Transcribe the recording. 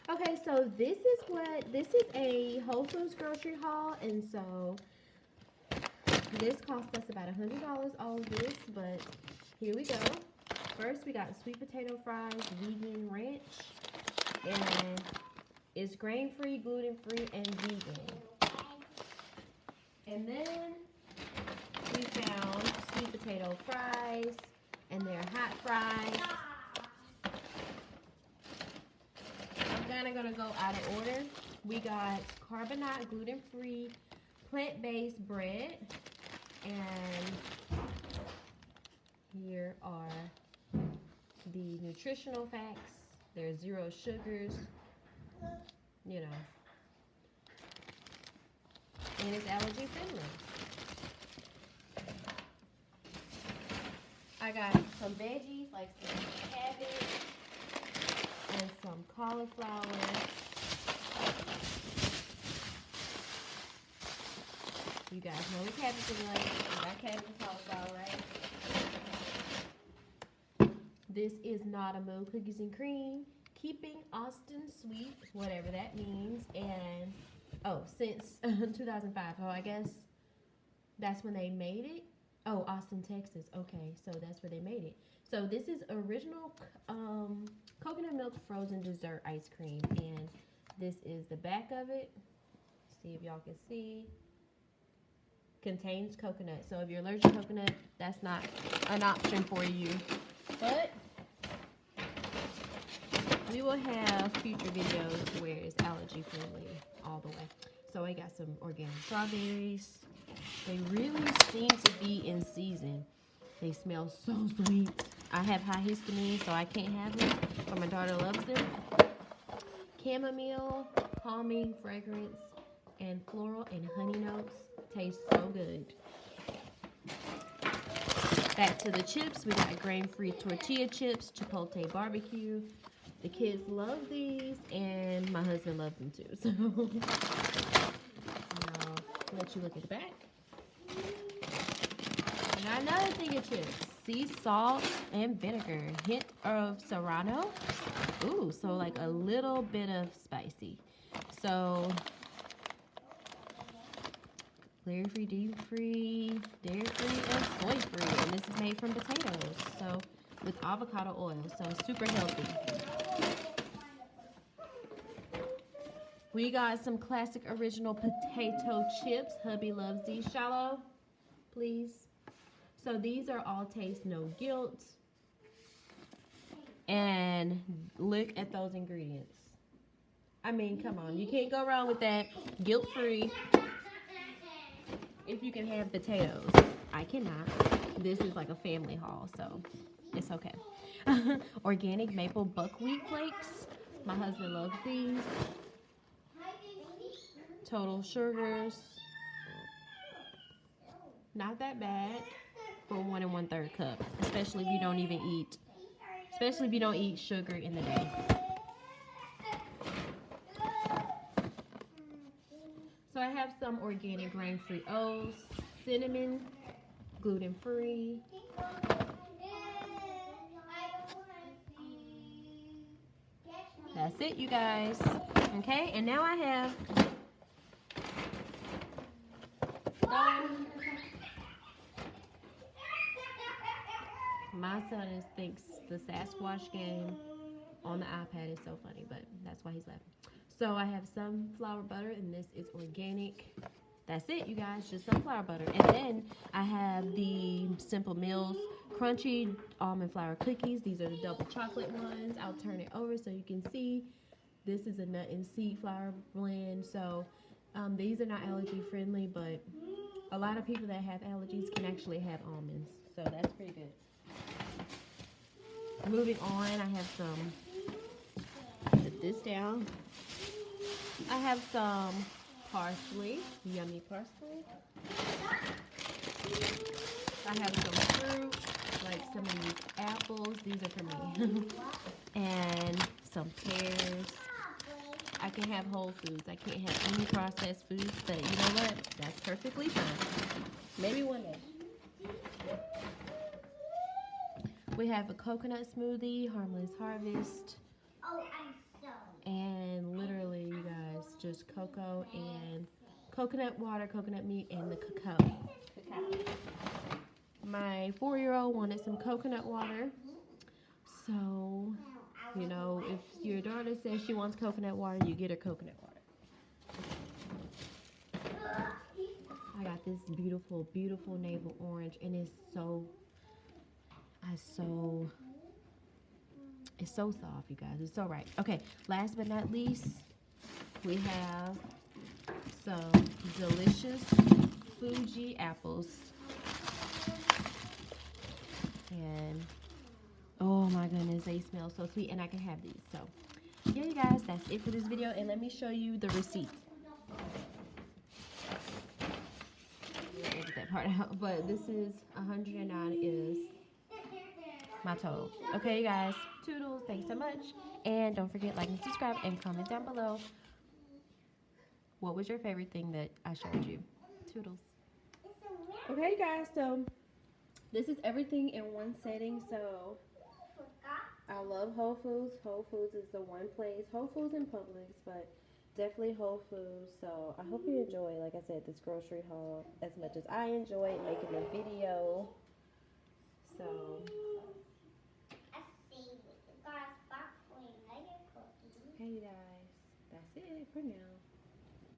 Okay, so this is a Wholefoods grocery haul, and so this cost us about $100 all of this, but here we go. First, we got sweet potato fries, vegan ranch, and it's grain-free, gluten-free, and vegan. And then we found sweet potato fries, and they're hot fries. I'm kind of going to go out of order. We got Carbonart gluten-free, plant-based bread, and here are the nutritional facts. There's 0 sugars, you know, and it's allergy friendly. I got some veggies like some cabbage and some cauliflower. You guys know what cabbage is like. You got cabbage and cauliflower, right? This is not a Moo cookies and cream. Keeping Austin sweet, whatever that means. And, since 2005. Oh, I guess that's when they made it. Oh, Austin, Texas. Okay, so that's where they made it. So this is original coconut milk frozen dessert ice cream. And this is the back of it. See if y'all can see. Contains coconut. So if you're allergic to coconut, that's not an option for you. But we will have future videos where it's allergy friendly all the way. So I got some organic strawberries. They really seem to be in season. They smell so sweet. I have high histamine, so I can't have them, but my daughter loves them. Chamomile, calming fragrance, and floral and honey notes. Tastes so good. Back to the chips. We got grain-free tortilla chips, Chipotle barbecue. The kids love these, and my husband loves them too. So I'll let you look at the back. We got another thing of chips. Sea salt and vinegar. Hint of serrano. Ooh, so like a little bit of spicy. So dairy-free, dairy-free, dairy-free, and soy-free. And this is made from potatoes. So with avocado oil. So super healthy. We got some classic original potato chips. Hubby loves these. Shallow, please. So these are all taste, no guilt. And look at those ingredients. I mean, come on. You can't go wrong with that. Guilt-free. If you can have potatoes. I cannot. This is like a family haul, so it's okay. Organic maple buckwheat flakes. My husband loves these. Total sugars. Not that bad for 1 1/3 cup, especially if you don't even eat, especially if you don't eat sugar in the day. So I have some organic grain-free oats, cinnamon, gluten-free. That's it, you guys. Okay, and now I have my son thinks the Sasquatch game on the iPad is so funny, but that's why he's laughing. So I have sunflower butter, and this is organic. That's it, you guys, just sunflower butter. And then I have the Simple Mills crunchy almond flour cookies. These are the double chocolate ones. I'll turn it over so you can see. This is a nut and seed flour blend. So these are not allergy friendly, but a lot of people that have allergies can actually have almonds. So that's pretty good. Moving on, I have some, put this down. I have some parsley, yummy parsley. I have some fruit, like some of these apples. These are for me. And some pears. I can have Wholefoods. I can't have any processed foods, but you know what? That's perfectly fine. Maybe one day. We have a coconut smoothie, Harmless Harvest. just cocoa and coconut water, coconut meat, and the cacao. My 4-year-old wanted some coconut water. So, you know, if your daughter says she wants coconut water, you get her coconut water. I got this beautiful, beautiful navel orange, and it's so soft, you guys. It's so right. Okay, last but not least, we have some delicious Fuji apples. And oh my goodness, they smell so sweet, and I can have these. So yeah, you guys, that's it for this video, and let me show you the receipt. Edit that part out, but this is 109 is my total. Okay, you guys, toodles, thanks so much, and don't forget, like and subscribe and comment down below what was your favorite thing that I showed you. Toodles. Okay, you guys, so this is everything in one setting. So I love Whole Foods. Whole Foods is the one place. Whole Foods and Publix, but definitely Whole Foods. So I hope you enjoy, like I said, this grocery haul as much as I enjoyed making the video. So hey, you guys, that's it for now.